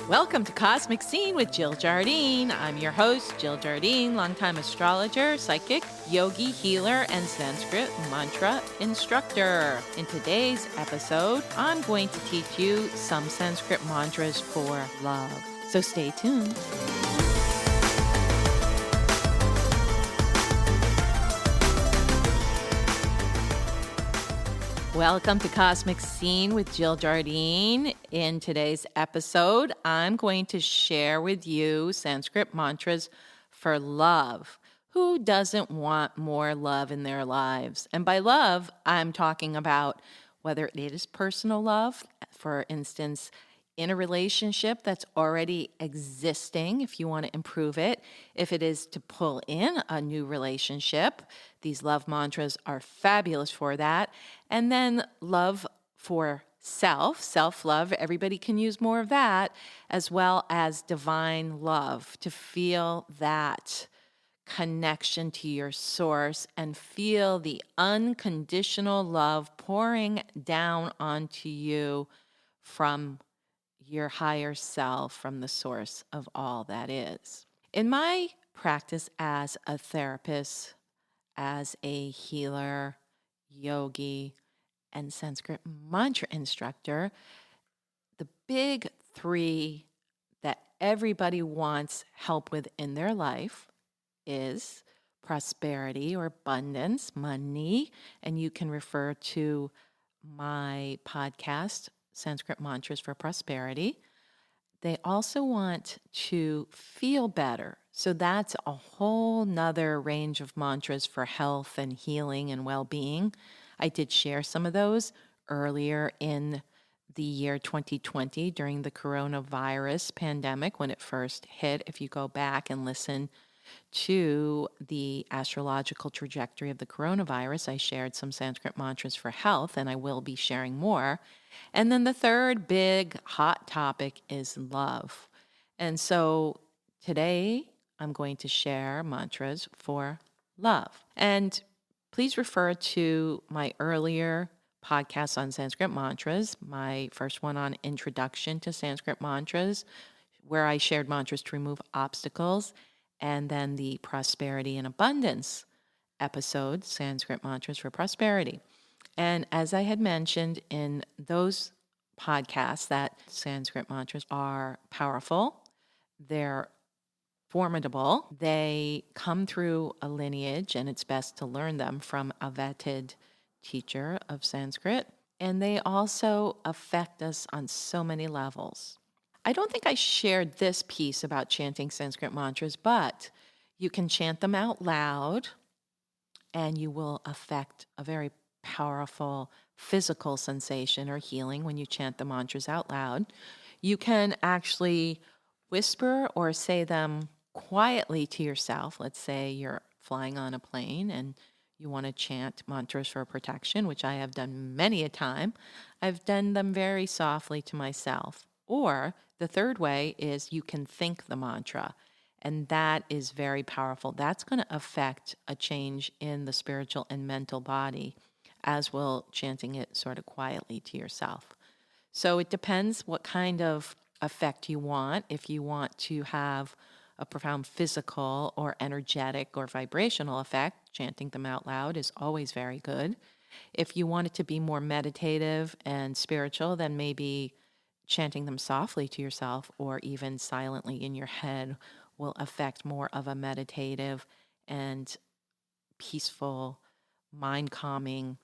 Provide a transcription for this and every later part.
Welcome to Cosmic Scene with Jill Jardine. I'm your host, Jill Jardine, longtime astrologer, psychic, yogi, healer, and Sanskrit Mantra instructor. In today's episode, I'm going to teach you some Sanskrit mantras for love. So stay tuned. Welcome to Cosmic Scene with Jill Jardine. In today's episode, I'm going to share with you Sanskrit mantras for love. Who doesn't want more love in their lives? And by love, I'm talking about whether it is personal love, for instance, in a relationship that's already existing, if you want to improve it. If it is to pull in a new relationship, these love mantras are fabulous for that. And then love for self-love, everybody can use more of that, as well as divine love, to feel that connection to your source and feel the unconditional love pouring down onto you from your higher self, from the source of all that is. In my practice as a therapist, as a healer, yogi, and Sanskrit mantra instructor, the big three that everybody wants help with in their life is prosperity or abundance, money, and you can refer to my podcast, Sanskrit Mantras for Prosperity. They also want to feel better. So that's a whole nother range of mantras for health and healing and well-being. I did share some of those earlier in the year 2020 during the coronavirus pandemic when it first hit. If you go back and listen to the astrological trajectory of the coronavirus, I shared some Sanskrit mantras for health, and I will be sharing more. And then the third big hot topic is love. And so today I'm going to share mantras for love. And please refer to my earlier podcast on Sanskrit mantras, my first one on Introduction to Sanskrit Mantras, where I shared mantras to remove obstacles, and then the Prosperity and Abundance episode, Sanskrit Mantras for Prosperity. And as I had mentioned in those podcasts, that Sanskrit mantras are powerful, they're formidable, they come through a lineage, and it's best to learn them from a vetted teacher of Sanskrit, and they also affect us on so many levels. I don't think I shared this piece about chanting Sanskrit mantras, but you can chant them out loud and you will affect a very powerful physical sensation or healing when you chant the mantras out loud. You can actually whisper or say them quietly to yourself. Let's say you're flying on a plane and you want to chant mantras for protection, which I have done many a time. I've done them very softly to myself. Or the third way is you can think the mantra, and that is very powerful. That's going to affect a change in the spiritual and mental body, as will chanting it sort of quietly to yourself. So it depends what kind of effect you want. If you want to have a profound physical or energetic or vibrational effect, chanting them out loud is always very good. If you want it to be more meditative and spiritual, then maybe chanting them softly to yourself or even silently in your head will affect more of a meditative and peaceful, mind-calming,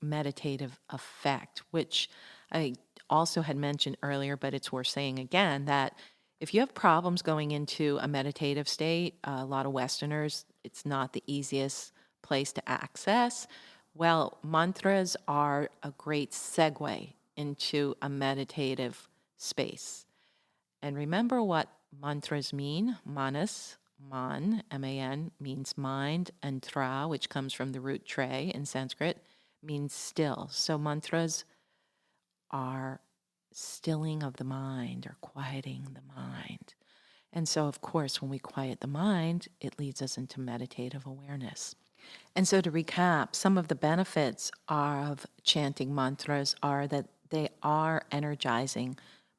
meditative effect, which I also had mentioned earlier, but it's worth saying again that if you have problems going into a meditative state, a lot of Westerners, it's not the easiest place to access. Well, mantras are a great segue into a meditative space. And remember what mantras mean. Manas, man, M-A-N, means mind, and tra, which comes from the root tre in Sanskrit, means still. So mantras are stilling of the mind or quieting the mind. And so, of course, when we quiet the mind, it leads us into meditative awareness. And so to recap, some of the benefits of chanting mantras are that they are energizing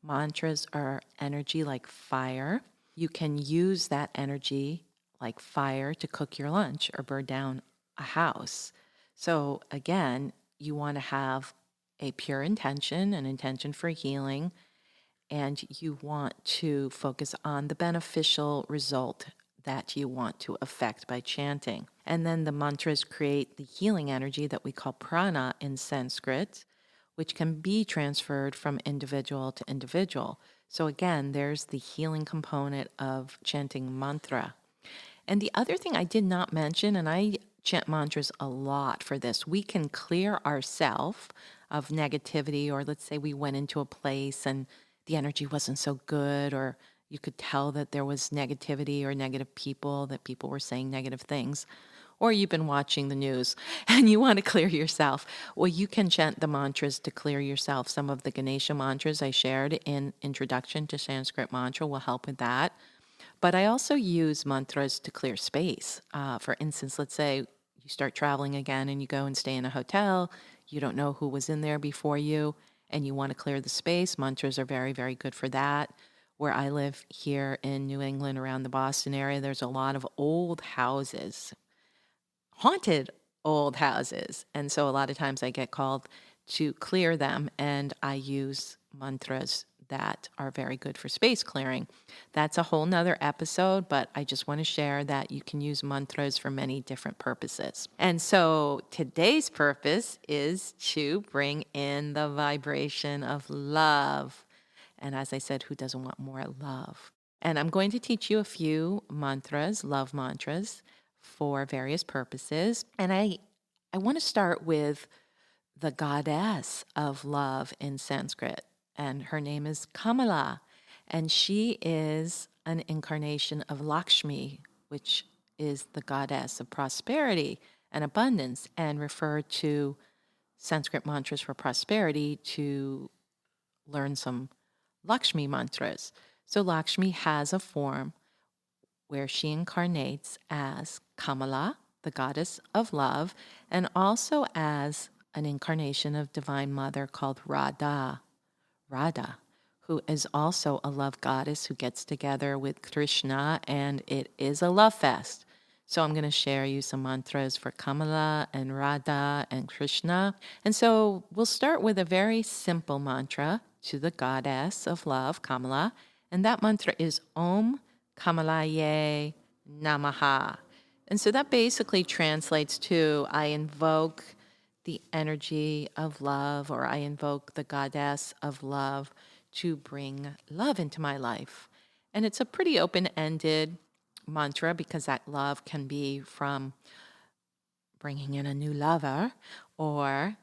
mantras are energy like fire. You can use that energy like fire to cook your lunch or burn down a house. So again, you want to have a pure intention, an intention for healing, and you want to focus on the beneficial result that you want to affect by chanting. And then the mantras create the healing energy that we call prana in Sanskrit, which can be transferred from individual to individual. So again, there's the healing component of chanting mantra. And the other thing I did not mention, and I chant mantras a lot for this, we can clear ourselves of negativity, or let's say we went into a place and the energy wasn't so good, or you could tell that there was negativity or negative people, that people were saying negative things, or you've been watching the news and you want to clear yourself. Well, you can chant the mantras to clear yourself. Some of the Ganesha mantras I shared in Introduction to Sanskrit Mantra will help with that. But I also use mantras to clear space. For instance, let's say you start traveling again and you go and stay in a hotel. You don't know who was in there before you and you want to clear the space. Mantras are very, very good for that. Where I live here in New England, around the Boston area, there's a lot of old houses, haunted old houses. And so a lot of times I get called to clear them, and I use mantras that are very good for space clearing. That's a whole nother episode, but I just want to share that you can use mantras for many different purposes. And so today's purpose is to bring in the vibration of love. And as I said, who doesn't want more love? And I'm going to teach you a few mantras, love mantras, for various purposes. And I want to start with the goddess of love in Sanskrit, and her name is Kamala, and she is an incarnation of Lakshmi, which is the goddess of prosperity and abundance, and refer to Sanskrit mantras for prosperity to learn some Lakshmi mantras. So Lakshmi has a form where she incarnates as Kamala, the goddess of love, and also as an incarnation of Divine Mother called Radha, who is also a love goddess who gets together with Krishna, and it is a love fest. So I'm going to share you some mantras for Kamala and Radha and Krishna. And so we'll start with a very simple mantra to the goddess of love, Kamala, and that mantra is Om Kamalaye Namaha. And so that basically translates to I invoke the energy of love, or I invoke the goddess of love to bring love into my life. And it's a pretty open-ended mantra because that love can be from bringing in a new lover or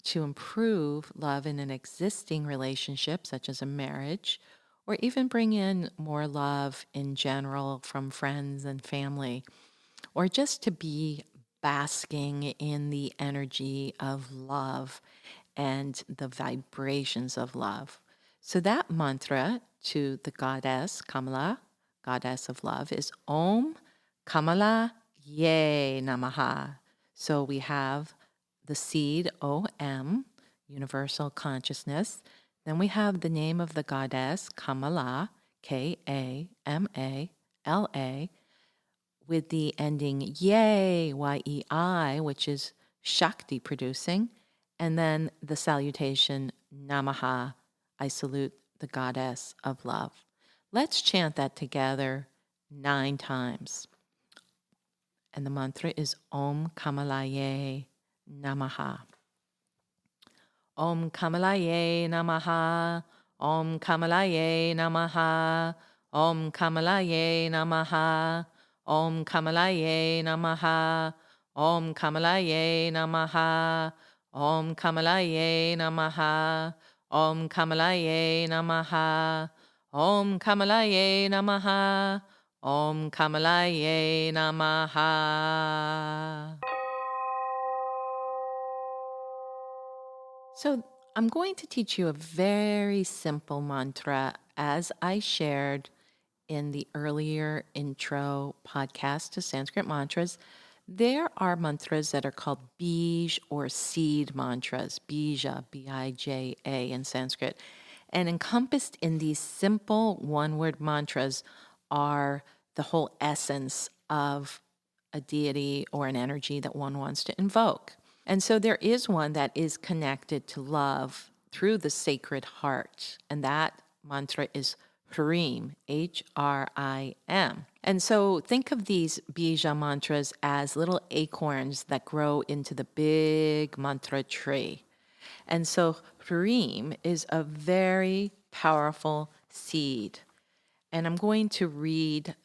to improve love in an existing relationship, such as a marriage, or even bring in more love in general from friends and family, or just to be basking in the energy of love and the vibrations of love. So that mantra to the goddess, Kamala, goddess of love, is Om Kamala Ye Namaha. So we have the seed OM, universal consciousness. Then we have the name of the goddess, Kamala, Kamala, with the ending Yei, Yei, which is Shakti producing. And then the salutation, Namaha, I salute the goddess of love. Let's chant that together 9 times. And the mantra is Om Kamalaye Namaha. Om Kamalaye Namaha. Om Kamalaye Namaha. Om Kamalaye Namaha. Om Kamalaye Namaha. Om Kamalaye Namaha. Om Kamalaye Namaha. Om Kamalaye Namaha. Om Kamalaye Namaha. Om Kamalaye Namaha. So I'm going to teach you a very simple mantra as I shared in the earlier intro podcast to Sanskrit mantras. There are mantras that are called bij or seed mantras, bija, B-I-J-A in Sanskrit. And encompassed in these simple one-word mantras are the whole essence of a deity or an energy that one wants to invoke. And so there is one that is connected to love through the sacred heart, and that mantra is Hrim, Hrim. And so think of these bija mantras as little acorns that grow into the big mantra tree. And so Hrim is a very powerful seed. And I'm going to read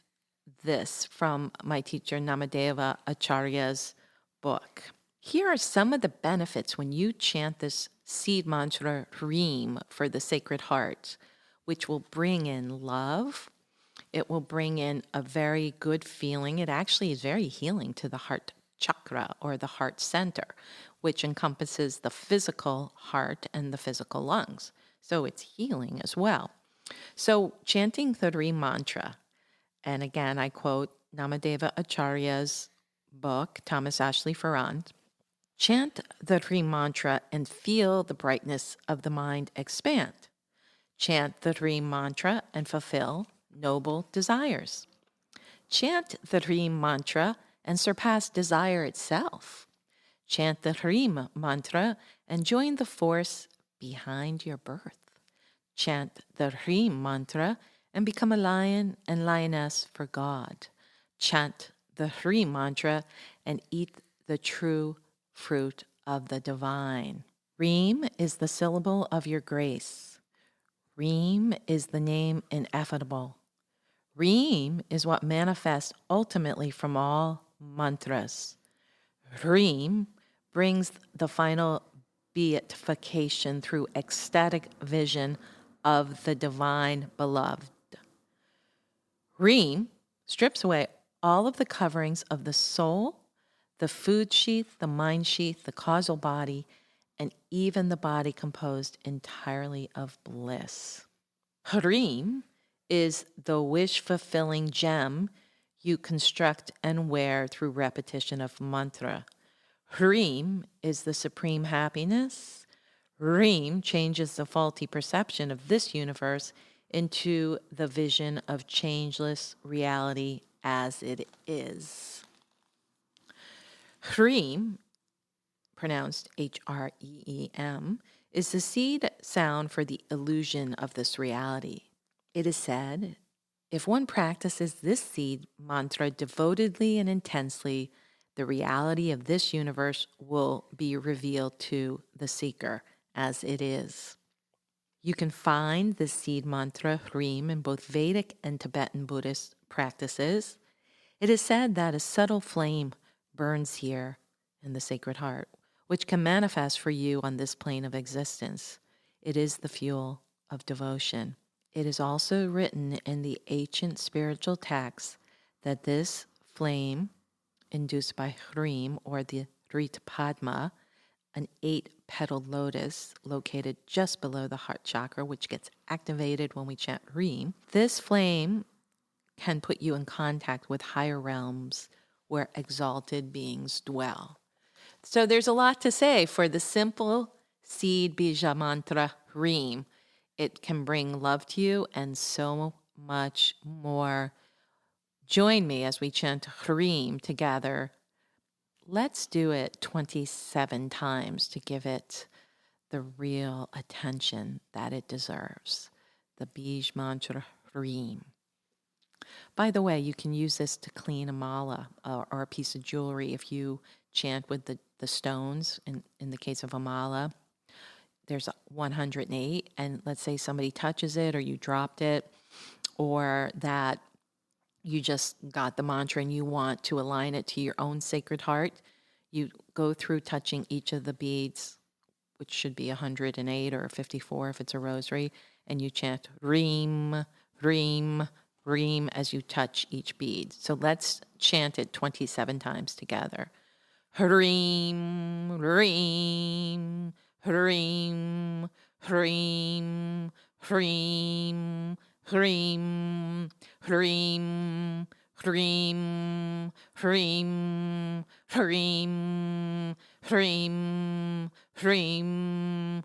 this from my teacher Namadeva Archarya's book. Here are some of the benefits when you chant this seed mantra Hrim for the Sacred Heart, which will bring in love. It will bring in a very good feeling. It actually is very healing to the heart chakra or the heart center, which encompasses the physical heart and the physical lungs. So it's healing as well. So chanting the Hrim mantra, and again, I quote Namadeva Archarya's book, Thomas Ashley-Farrand, chant the Hrim mantra and feel the brightness of the mind expand. Chant the Hrim mantra and fulfill noble desires. Chant the Hrim mantra and surpass desire itself. Chant the Hrim mantra and join the force behind your birth. Chant the Hrim mantra and become a lion and lioness for God. Chant the Hrim mantra and eat the true fruit of the divine. Hrim is the syllable of your grace. Hrim is the name ineffable. Hrim is what manifests ultimately from all mantras. Hrim brings the final beatification through ecstatic vision of the divine beloved. Hrim strips away all of the coverings of the soul, the food sheath, the mind sheath, the causal body, and even the body composed entirely of bliss. Hrim is the wish-fulfilling gem you construct and wear through repetition of mantra. Hrim is the supreme happiness. Hrim changes the faulty perception of this universe into the vision of changeless reality as it is. Hrim, pronounced H-R-E-E-M, is the seed sound for the illusion of this reality. It is said, if one practices this seed mantra devotedly and intensely, the reality of this universe will be revealed to the seeker as it is. You can find the seed mantra Hrim in both Vedic and Tibetan Buddhist practices. It is said that a subtle flame burns here in the Sacred Heart, which can manifest for you on this plane of existence. It is the fuel of devotion. It is also written in the ancient spiritual texts that this flame, induced by Hrim or the Rita Padma, an 8-petaled lotus located just below the heart chakra, which gets activated when we chant Hrim. This flame can put you in contact with higher realms where exalted beings dwell. So there's a lot to say for the simple seed bija mantra Hrim. It can bring love to you and so much more. Join me as we chant Hrim together. Let's do it 27 times to give it the real attention that it deserves. The Bij mantra Hrim. By the way, you can use this to clean a mala or a piece of jewelry if you chant with the stones. In the case of a mala, there's 108, and let's say somebody touches it or you dropped it, or that you just got the mantra and you want to align it to your own sacred heart. You go through touching each of the beads, which should be 108 or 54 if it's a rosary, and you chant Hrim, Hrim, Hrim as you touch each bead. So let's chant it 27 times together. Hrim, Hrim, Hrim, Hrim, Hrim, Hrim, Hrim, Hrim, Hrim, Hrim, Hrim, Hrim,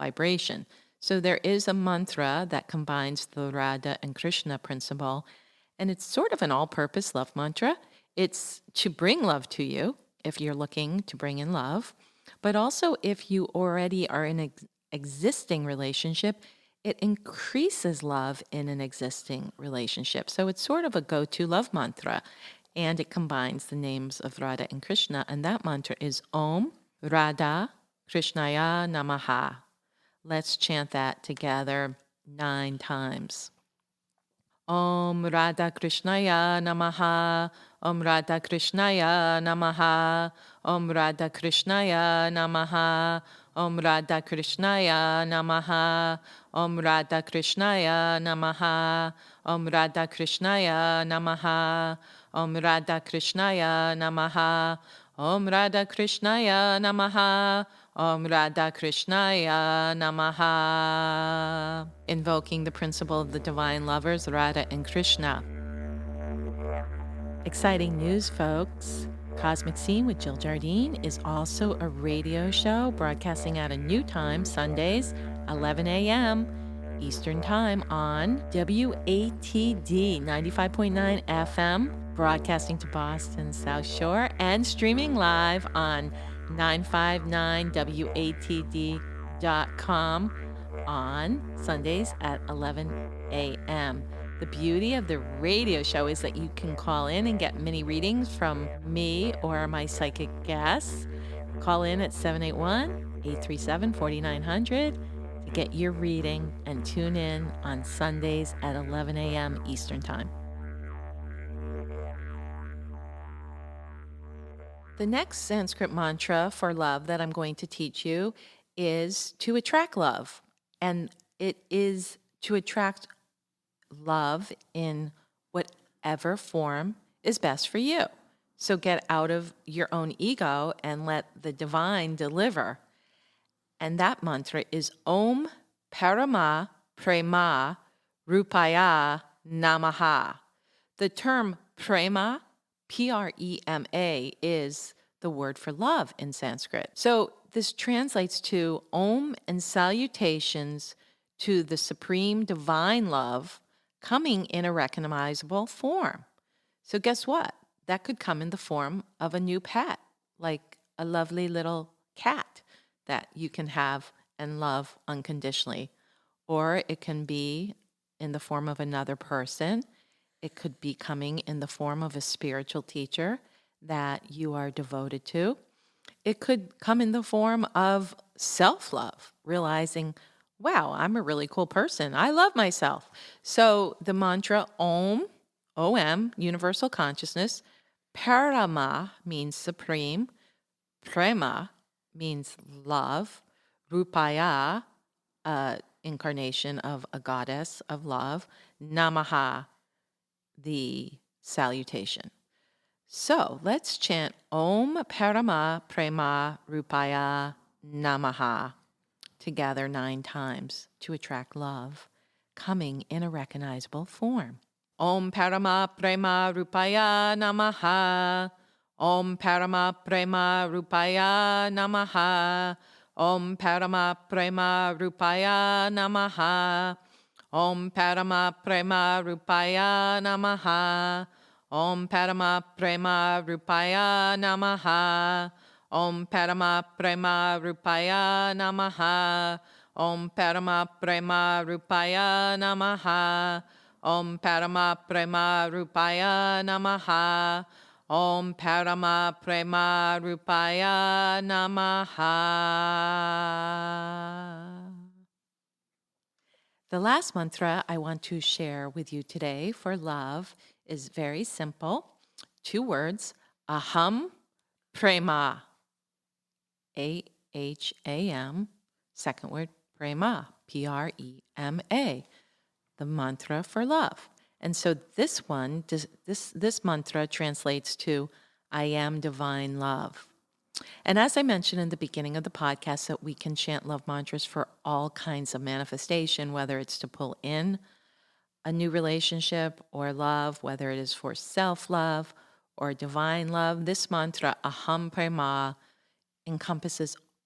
vibration. So there is a mantra that combines the Radha and Krishna principle, and it's sort of an all-purpose love mantra. It's to bring love to you if you're looking to bring in love, but also if you already are in an existing relationship, it increases love in an existing relationship. So it's sort of a go-to love mantra, and it combines the names of Radha and Krishna, and that mantra is Om Radha Krishnaya Namaha. Let's chant that together 9 times. Om Radha Krishnaya Namaha. Om Radha Krishnaya Namaha. Om Radha Krishnaya Namaha. Om Radha Krishnaya Namaha. Om Radha Krishnaya Namaha. Om Radha Krishnaya Namaha. Om Radha Krishnaya Namaha. Om Radha Krishnaya Namaha. Om Radha Krishnaya Namaha. Invoking the principle of the divine lovers, Radha and Krishna. Exciting news, folks. Cosmic Scene with Jill Jardine is also a radio show broadcasting at a new time, Sundays, 11 a.m. Eastern Time on WATD 95.9 FM, broadcasting to Boston South Shore, and streaming live on 959watd.com on Sundays at 11 a.m. The beauty of the radio show is that you can call in and get mini readings from me or my psychic guests. Call in at 781-837-4900 to get your reading and tune in on Sundays at 11 a.m. Eastern Time. The next Sanskrit mantra for love that I'm going to teach you is to attract love. And it is to attract love in whatever form is best for you. So get out of your own ego and let the divine deliver. And that mantra is Om Parama Prema Rupaya Namaha. The term prema, Prema, is the word for love in Sanskrit. So this translates to Om and salutations to the supreme divine love coming in a recognizable form. So guess what? That could come in the form of a new pet, like a lovely little cat that you can have and love unconditionally. Or it can be in the form of another person. It could be coming in the form of a spiritual teacher that you are devoted to. It could come in the form of self-love, realizing, wow, I'm a really cool person. I love myself. So the mantra Om, O-M, universal consciousness, Parama means supreme, Prema means love, Rupaya, incarnation of a goddess of love, Namaha, the salutation. So let's chant Om Parama Prema Rupaya Namaha together 9 times to attract love coming in a recognizable form. Om Parama Prema Rupaya Namaha. Om Parama Prema Rupaya Namaha. Om Parama Prema Rupaya Namaha. Om Parama Prema Rupaya Namaha. Om Parama Prema Rupaya Namaha. Om Parama Prema Rupaya Namaha. Om Parama Prema Rupaya Namaha. Om Parama Prema Rupaya Namaha. Om Parama Prema Rupaya Namaha. The last mantra I want to share with you today for love is very simple. 2 words, Aham Prema. A-H-A-M. Second word, Prema. P-R-E-M-A. The mantra for love. And so this mantra translates to I am divine love. And as I mentioned in the beginning of the podcast, that we can chant love mantras for all kinds of manifestation, whether it's to pull in a new relationship or love, whether it is for self-love or divine love. This mantra, Aham Prema, encompasses